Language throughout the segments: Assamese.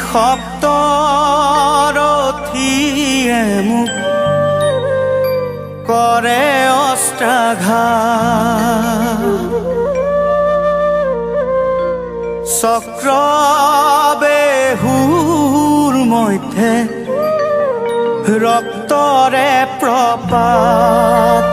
সপ্তৰথীয়ে মোক কৰে অস্ত্ৰাঘাত চক্ৰবেহুৰ মধ্যে ৰক্তৰে প্ৰপাত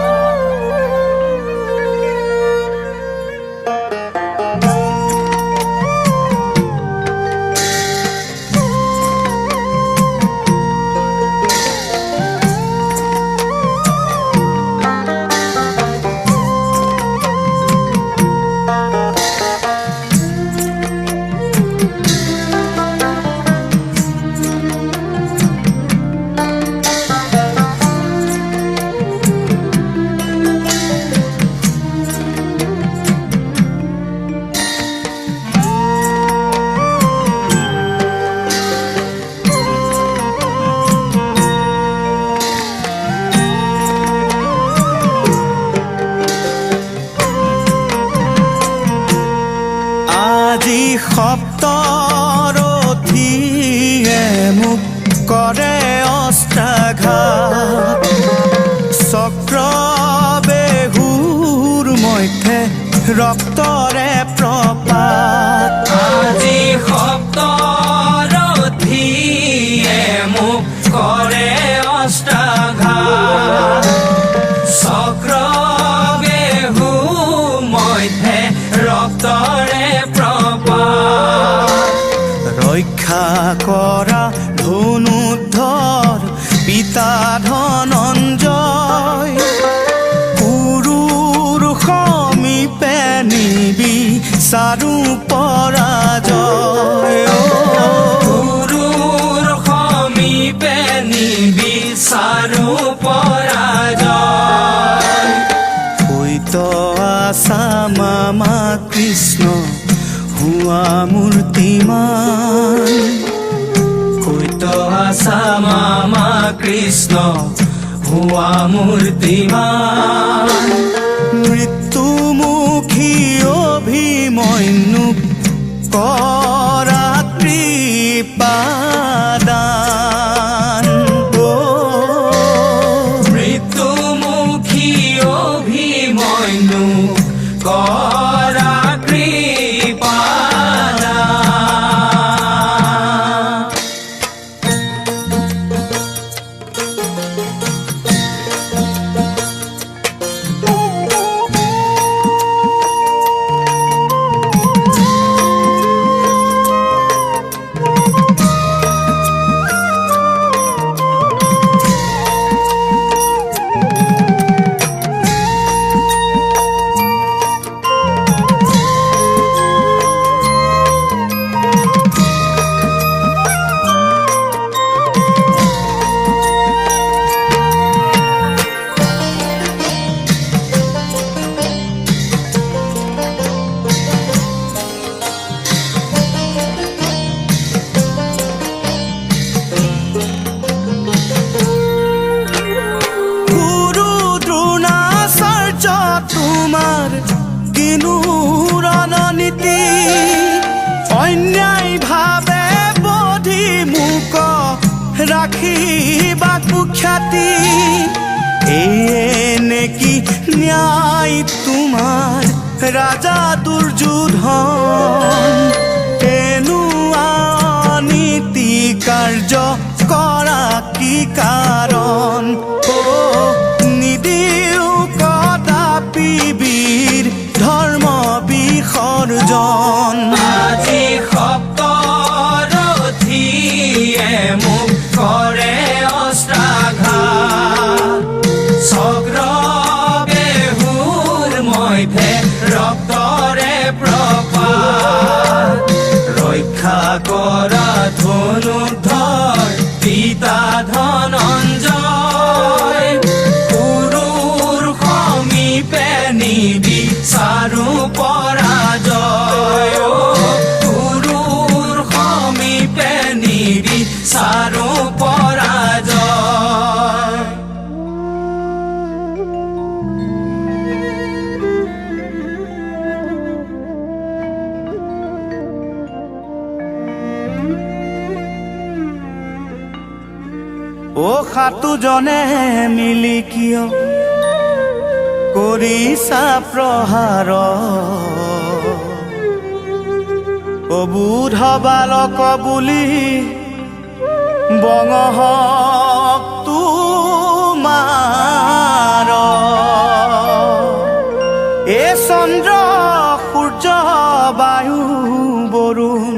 আজি সপ্তৰথীয়ে মোক কৰে অস্ত্ৰাঘাত চক্ৰবেহুৰ মধ্যে ৰক্তৰে প্ৰপাত আজি সপ্তৰথীয়ে মোক কৰে অস্ত্ৰাঘাত চক্ৰবেহু মধ্যে ৰক্তৰে ৰক্ষা কৰা ধনুধৰ পিতা ধনঞ্জয় গুৰুৰ সমীপে নিবিচাৰো পৰাজয় গুৰুৰ সমীপে নিবিচাৰো পৰাজয় হৈত আছা মামা কৃষ্ণ হুৱা মূৰ্তিমান হৈত আছা মামা কৃষ্ণ হুৱা মূৰ্তিমান মৃত্যুমুখী অভিমন্যুক কৰা কৃপাদান মৃত্যুমুখী অভিমন্যুক কৰা তোমাৰ কিনো ৰণনীতি অন্যায় ভাৱে বধি মোক ৰাখিবা কুখ্যাতি এয়ে নেকি ন্যায় তোমাৰ ৰাজা দুৰ্যোধন এনেকুৱা নীতি কাৰ্য কৰা কি কাৰণ নিদিও কদাপি বীৰ ধৰ্ম বিসৰ্জন আজি সপ্তৰথীয়ে মোক কৰে অস্ত্ৰাঘাত চক্ৰবেহুৰ মধ্যে ৰক্তৰে প্ৰপাত ৰক্ষা কৰা ধনুধৰ পিতা ধনঞ্জয় গুৰুৰ সমীপে নিবিচাৰো পৰাজয় গুৰুৰ সমীপে নিবিচাৰো পৰাজয় অ সাতোজনে মিলি কিয় কৰিছা প্ৰহাৰ অবুধ বালক বুলি বঙহক তোমাৰ এ চন্দ্ৰ সূৰ্য বায়ু বৰুণ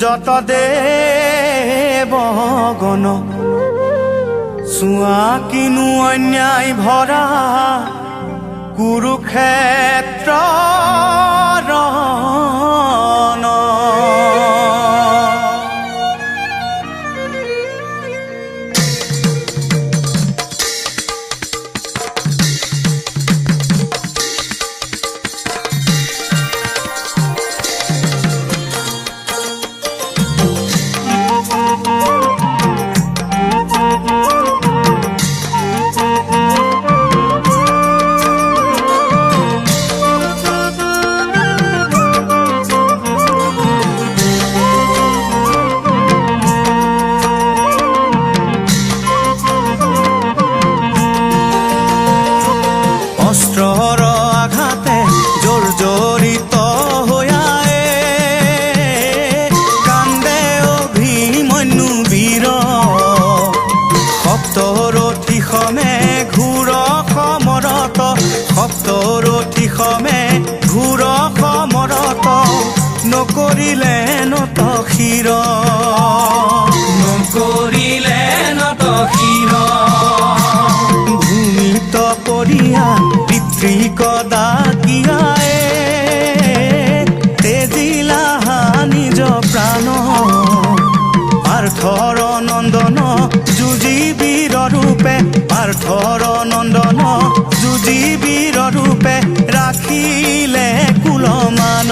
যত দেৱগণ চোৱা কিনো অন্যায় ভৰা কুৰুক্ষেত্ৰ ৰণ অস্ত্ৰৰ আঘাতে জৰ্জৰিত হৈয়ায়ে কান্দে অভিমন্যু বীৰ সপ্তৰথী সমে ঘূৰ সমৰত সপ্তৰথী সমে ঘূৰ সমৰত নকৰিলে নত শিৰ নকৰিলে নত শিৰ ভূমিত পৰিয়া পিতৃকদা কিয়ায়ে তেজিলা নিজ প্ৰাণ পাৰ্থৰ নন্দন যুঁজি বীৰ ৰূপে পাৰ্থৰ নন্দন যুঁজি বীৰ ৰূপে ৰাখিলে কুলমান